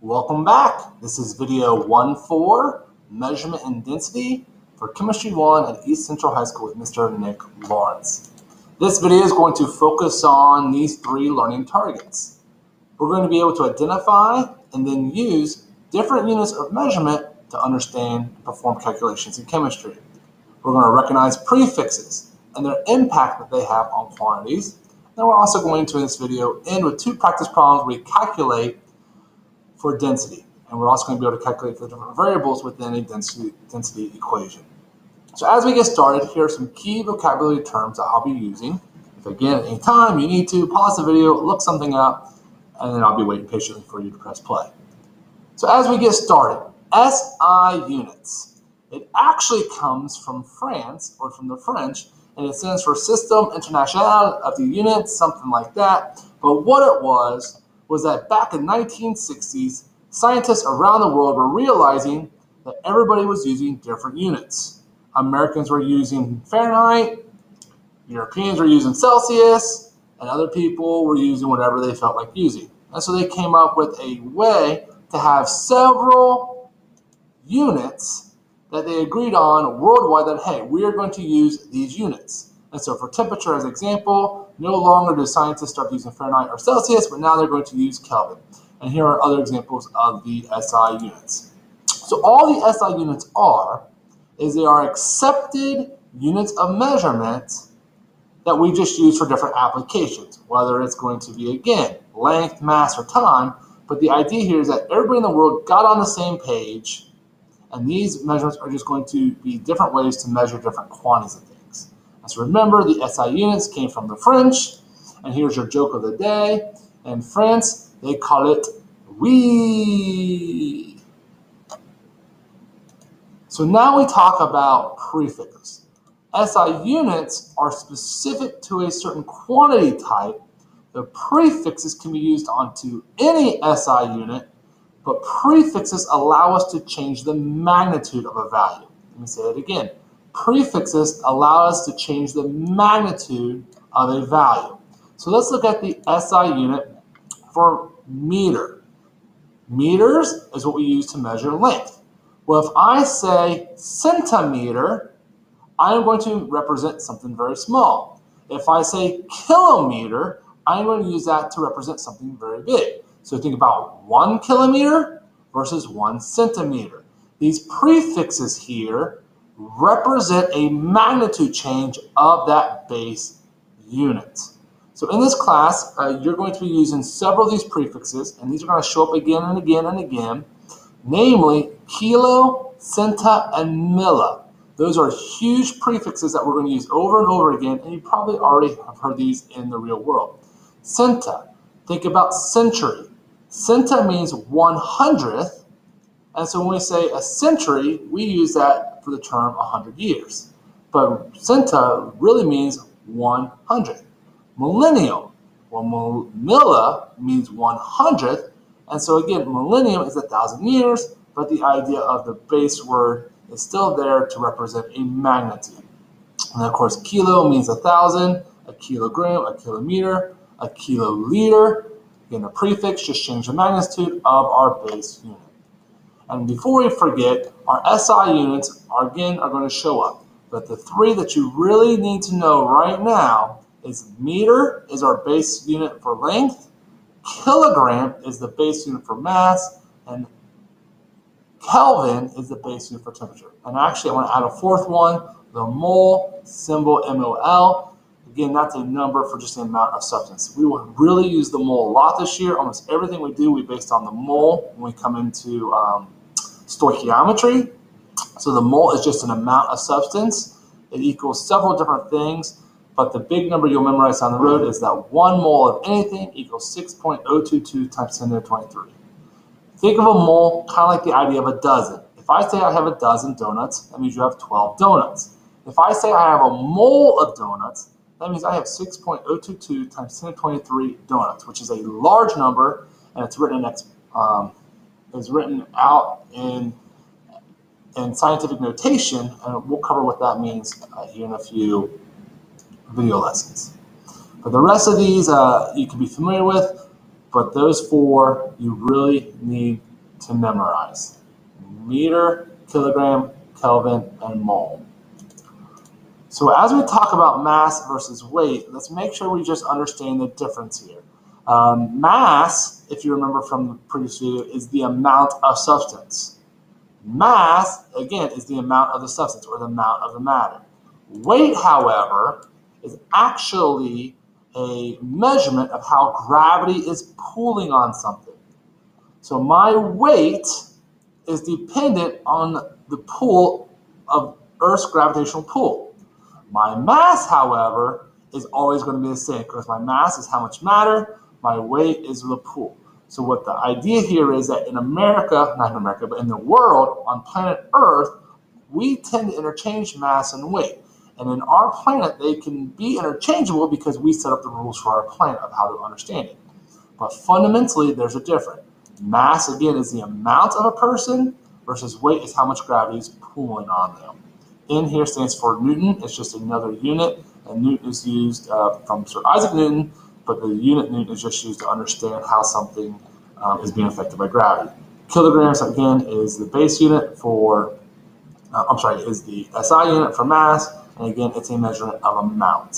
Welcome back. This is video 1-4, Measurement and Density for Chemistry 1 at East Central High School with Mr. Nick Lawrence. This video is going to focus on these three learning targets. We're going to be able to identify and then use different units of measurement to understand and perform calculations in chemistry. We're going to recognize prefixes and their impact that they have on quantities. Then we're also going to, in this video, end with two practice problems where we calculate for density. And we're also going to be able to calculate for different variables within a density equation. So as we get started, here are some key vocabulary terms that I'll be using. If again, at any time you need to, pause the video, look something up, and then I'll be waiting patiently for you to press play. So as we get started, SI units. It actually comes from France, or from the French, and it stands for Système International of the Units, something like that. But what it was that back in the 1960s, scientists around the world were realizing that everybody was using different units. Americans were using Fahrenheit, Europeans were using Celsius, and other people were using whatever they felt like using. And so they came up with a way to have several units that they agreed on worldwide that, hey, we are going to use these units. And so for temperature as an example, no longer do scientists start using Fahrenheit or Celsius, but now they're going to use Kelvin. And here are other examples of the SI units. So all the SI units they are accepted units of measurement that we just use for different applications, whether it's going to be, again, length, mass, or time. But the idea here is that everybody in the world got on the same page, and these measurements are just going to be different ways to measure different quantities of things. So remember, the SI units came from the French, and here's your joke of the day. In France, they call it oui. So now we talk about prefixes. SI units are specific to a certain quantity type. The prefixes can be used onto any SI unit, but prefixes allow us to change the magnitude of a value. Let me say it again. Prefixes allow us to change the magnitude of a value. So let's look at the SI unit for meter. Meters is what we use to measure length. Well, if I say centimeter, I'm going to represent something very small. If I say kilometer, I'm going to use that to represent something very big. So think about 1 kilometer versus 1 centimeter. These prefixes here represent a magnitude change of that base unit. So in this class, you're going to be using several of these prefixes, and these are going to show up again and again and again, namely kilo, centa, and milli. Those are huge prefixes that we're going to use over and over again, and you probably already have heard these in the real world. Centa, think about century. Centa means 100th, and so when we say a century, we use that for the term 100 years. But centa really means 100. Millennium, well, milli means 100th, and so again, millennium is 1,000 years, but the idea of the base word is still there to represent a magnitude. And of course, kilo means 1,000, a kilogram, a kilometer, a kiloliter. Again, the prefix just changed the magnitude of our base unit. And before we forget, our SI units are going to show up. But the three that you really need to know right now is meter is our base unit for length, kilogram is the base unit for mass, and Kelvin is the base unit for temperature. And actually, I want to add a fourth one, the mole, symbol MOL. Again, that's a number for just the amount of substance. We will really use the mole a lot this year. Almost everything we do, we based on the mole when we come into stoichiometry. So the mole is just an amount of substance. It equals several different things, but the big number you'll memorize down the road is that 1 mole of anything equals 6.022 times 10 to the 23. Think of a mole kind of like the idea of a dozen. If I say I have a dozen donuts, that means you have 12 donuts. If I say I have a mole of donuts, that means I have 6.022 times 10 to the 23 donuts, which is a large number, and it's written out in scientific notation, and we'll cover what that means here in a few video lessons. But the rest of these you can be familiar with, but those four you really need to memorize. Meter, kilogram, Kelvin, and mole. So as we talk about mass versus weight, let's make sure we just understand the difference here. Mass, if you remember from the previous video, is the amount of substance. Mass, again, is the amount of the substance or the amount of the matter. Weight, however, is actually a measurement of how gravity is pulling on something. So my weight is dependent on the pull of Earth's gravitational pull. My mass, however, is always going to be the same because my mass is how much matter, my weight is the pull. So what the idea here is that in America, not in America, but in the world, on planet Earth, we tend to interchange mass and weight. And in our planet, they can be interchangeable because we set up the rules for our planet of how to understand it. But fundamentally, there's a difference. Mass, again, is the amount of a person versus weight is how much gravity is pulling on them. N here stands for Newton. It's just another unit, and Newton is used from Sir Isaac Newton, but the unit Newton is just used to understand how something is being affected by gravity. Kilograms, again, is the base unit for, is the SI unit for mass, and again, it's a measurement of amount.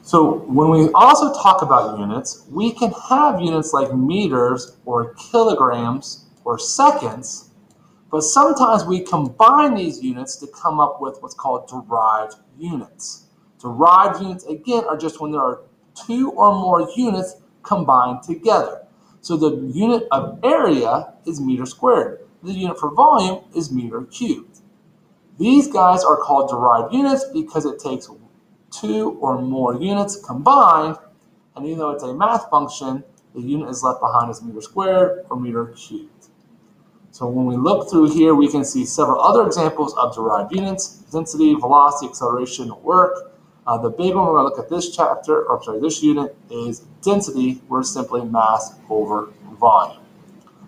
So when we also talk about units, we can have units like meters or kilograms or seconds, but sometimes we combine these units to come up with what's called derived units. Derived units, again, are just when there are two or more units combined together. So the unit of area is meter squared. The unit for volume is meter cubed. These guys are called derived units because it takes two or more units combined, and even though it's a math function, the unit is left behind as meter squared or meter cubed. So when we look through here, we can see several other examples of derived units: density, velocity, acceleration, work. The big one we're going to look at this unit is density, where it's simply mass over volume.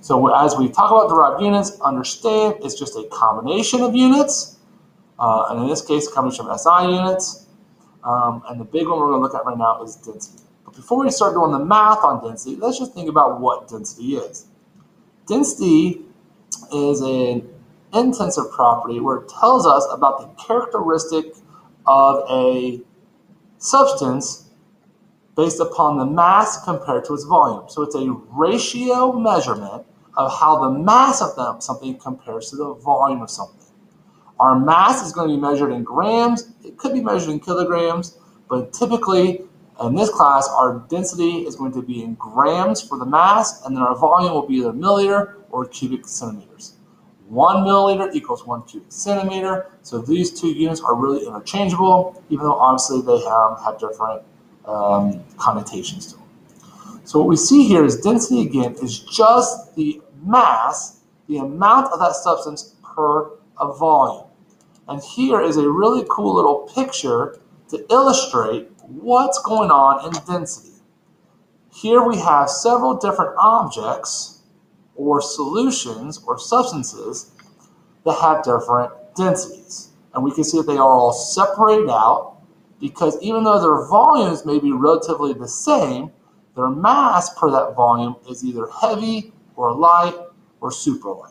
So as we talk about derived units, understand it's just a combination of units, and in this case, a combination of SI units. And the big one we're going to look at right now is density. But before we start doing the math on density, let's just think about what density is. Density is an intensive property where it tells us about the characteristic of a substance based upon the mass compared to its volume. So it's a ratio measurement of how the mass of something compares to the volume of something. Our mass is going to be measured in grams. It could be measured in kilograms, but typically in this class, our density is going to be in grams for the mass, and then our volume will be either milliliter or cubic centimeters. 1 milliliter equals 1 cubic centimeter. So these two units are really interchangeable, even though obviously they have different connotations to them. So what we see here is density, again, is just the mass, the amount of that substance per a volume. And here is a really cool little picture to illustrate what's going on in density. Here we have several different objects or solutions or substances that have different densities. And we can see that they are all separated out because even though their volumes may be relatively the same, their mass per that volume is either heavy or light or super light.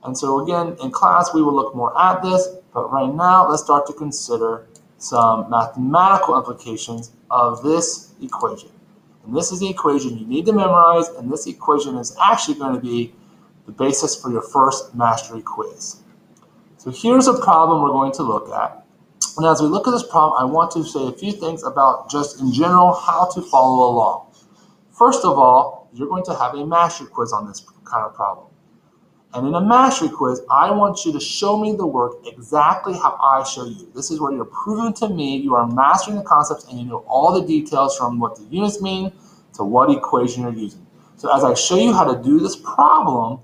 And so again, in class, we will look more at this, but right now, let's start to consider some mathematical implications of this equation. And this is the equation you need to memorize, and this equation is actually going to be the basis for your first mastery quiz. So here's a problem we're going to look at. And as we look at this problem, I want to say a few things about just in general how to follow along. First of all, you're going to have a mastery quiz on this kind of problem. And in a mastery quiz, I want you to show me the work exactly how I show you. This is where you're proving to me you are mastering the concepts and you know all the details from what the units mean to what equation you're using. So as I show you how to do this problem,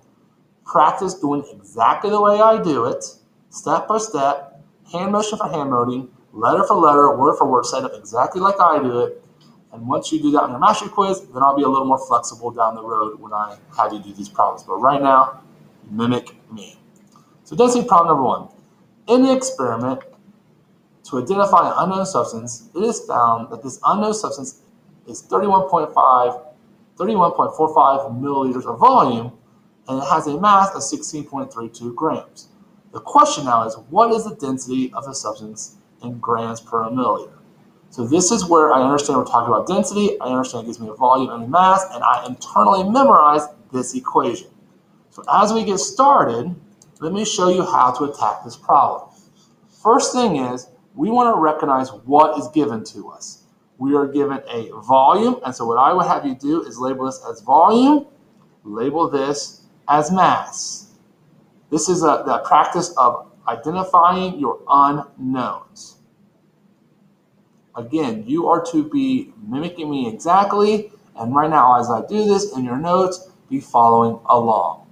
practice doing exactly the way I do it, step by step, hand motion for hand motion, letter for letter, word for word, set up exactly like I do it. And once you do that on your mastery quiz, then I'll be a little more flexible down the road when I have you do these problems. But right now, mimic me. So density problem number 1. In the experiment, to identify an unknown substance, it is found that this unknown substance is 31.45 milliliters of volume, and it has a mass of 16.32 grams. The question now is, what is the density of the substance in grams per milliliter? So this is where I understand we're talking about density, I understand it gives me a volume and a mass, and I internally memorize this equation. So as we get started, let me show you how to attack this problem. First thing is, we want to recognize what is given to us. We are given a volume, and so what I would have you do is label this as volume, label this as mass. This is the practice of identifying your unknowns. Again, you are to be mimicking me exactly, and right now as I do this in your notes, be following along.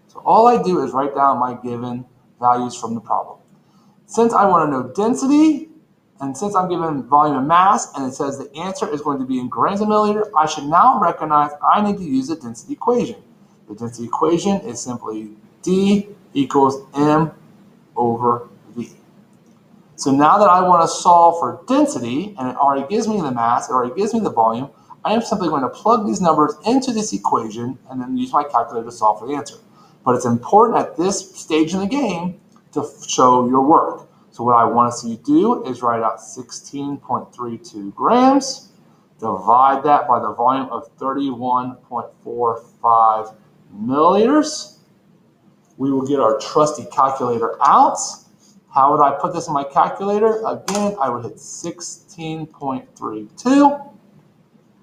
So all I do is write down my given values from the problem. Since I want to know density, and since I'm given volume and mass, and it says the answer is going to be in grams a milliliter, I should now recognize I need to use the density equation. The density equation is simply D equals M over V. So now that I want to solve for density, and it already gives me the mass, it already gives me the volume, I am simply going to plug these numbers into this equation and then use my calculator to solve for the answer. But it's important at this stage in the game to show your work. So what I want to see you do is write out 16.32 grams, divide that by the volume of 31.45 milliliters. We will get our trusty calculator out. How would I put this in my calculator? Again, I would hit 16.32,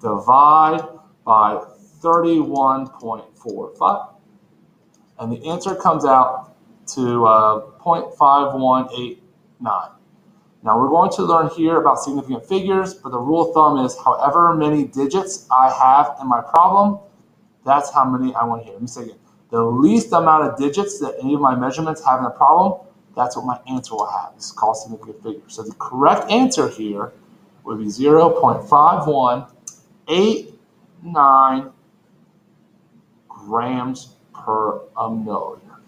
divide by 31.45, and the answer comes out to 0.5189. Now we're going to learn here about significant figures, but the rule of thumb is however many digits I have in my problem, that's how many I want here. Let me say again. The least amount of digits that any of my measurements have in a problem, that's what my answer will have. This is called significant figure. So the correct answer here would be 0.5189 grams per milliliter.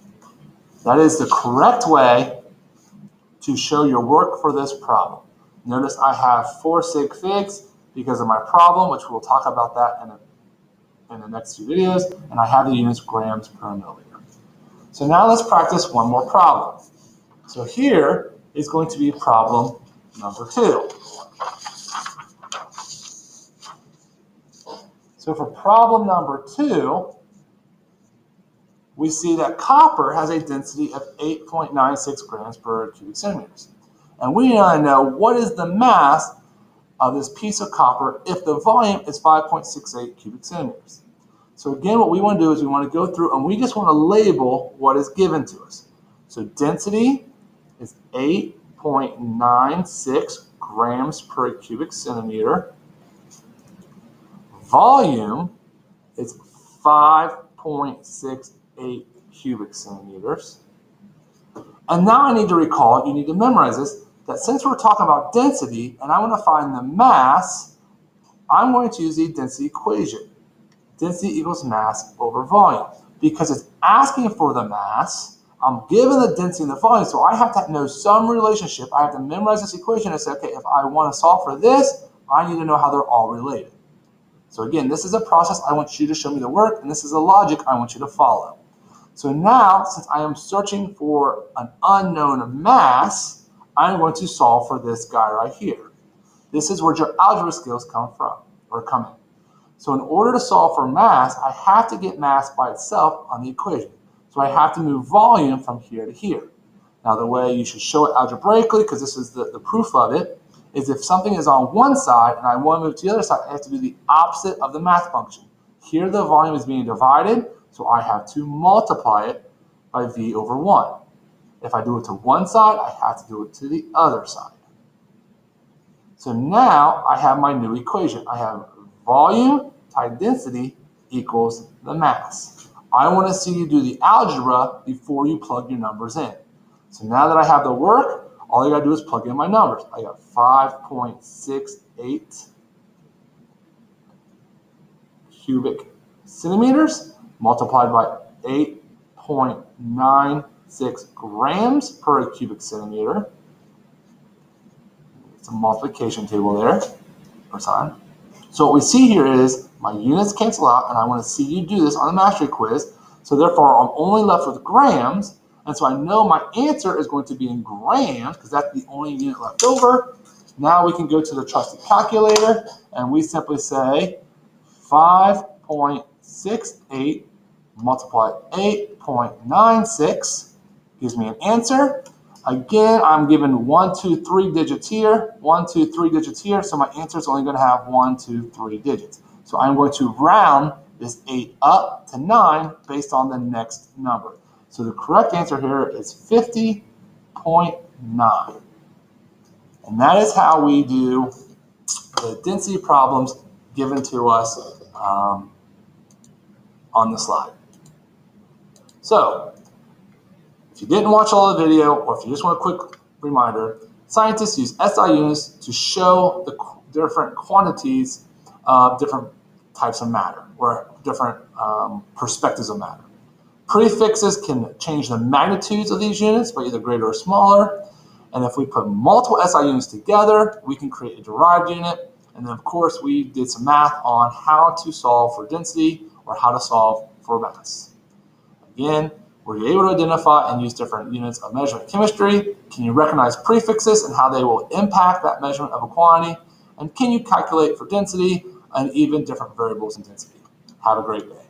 That is the correct way to show your work for this problem. Notice I have 4 sig figs because of my problem, which we'll talk about that in the next few videos, and I have the units grams per milliliter. So now let's practice one more problem. So here is going to be problem number 2. So for problem number 2, we see that copper has a density of 8.96 grams per cubic centimeters. And we want to know what is the mass of this piece of copper if the volume is 5.68 cubic centimeters. So again, what we want to do is we want to go through and we just want to label what is given to us. So density is 8.96 grams per cubic centimeter. Volume is 5.68 cubic centimeters. And now I need to recall, you need to memorize this, that since we're talking about density and I want to find the mass, I'm going to use the density equation. Density equals mass over volume. Because it's asking for the mass, I'm given the density and the volume, so I have to know some relationship. I have to memorize this equation and say, okay, if I want to solve for this, I need to know how they're all related. So again, this is a process I want you to show me the work, and this is a logic I want you to follow. So now, since I am searching for an unknown mass, I'm going to solve for this guy right here. This is where your algebra skills come in. So in order to solve for mass, I have to get mass by itself on the equation. So I have to move volume from here to here. Now the way you should show it algebraically, because this is the proof of it, is if something is on one side and I want to move to the other side, I have to do the opposite of the math function. Here the volume is being divided, so I have to multiply it by V over 1. If I do it to one side, I have to do it to the other side. So now I have my new equation. I have volume times density equals the mass. I want to see you do the algebra before you plug your numbers in. So now that I have the work, all I got to do is plug in my numbers. I got 5.68 cubic centimeters multiplied by 8.96 grams per cubic centimeter. It's a multiplication table there per sign. So what we see here is my units cancel out, and I want to see you do this on the mastery quiz. So therefore, I'm only left with grams, and so I know my answer is going to be in grams because that's the only unit left over. Now we can go to the trusted calculator, and we simply say 5.68 multiply 8.96 gives me an answer. Again, I'm given 1, 2, 3 digits here, 1, 2, 3 digits here, so my answer is only going to have 1, 2, 3 digits. So I'm going to round this 8 up to 9 based on the next number. So the correct answer here is 50.9. And that is how we do the density problems given to us on the slide. So, if you didn't watch all the video, or if you just want a quick reminder, scientists use SI units to show the different quantities of different types of matter, or different perspectives of matter. Prefixes can change the magnitudes of these units by either greater or smaller. And if we put multiple SI units together, we can create a derived unit. And then, of course, we did some math on how to solve for density or how to solve for mass. Again, were you able to identify and use different units of measurement in chemistry? Can you recognize prefixes and how they will impact that measurement of a quantity? And can you calculate for density and even different variables in density? Have a great day.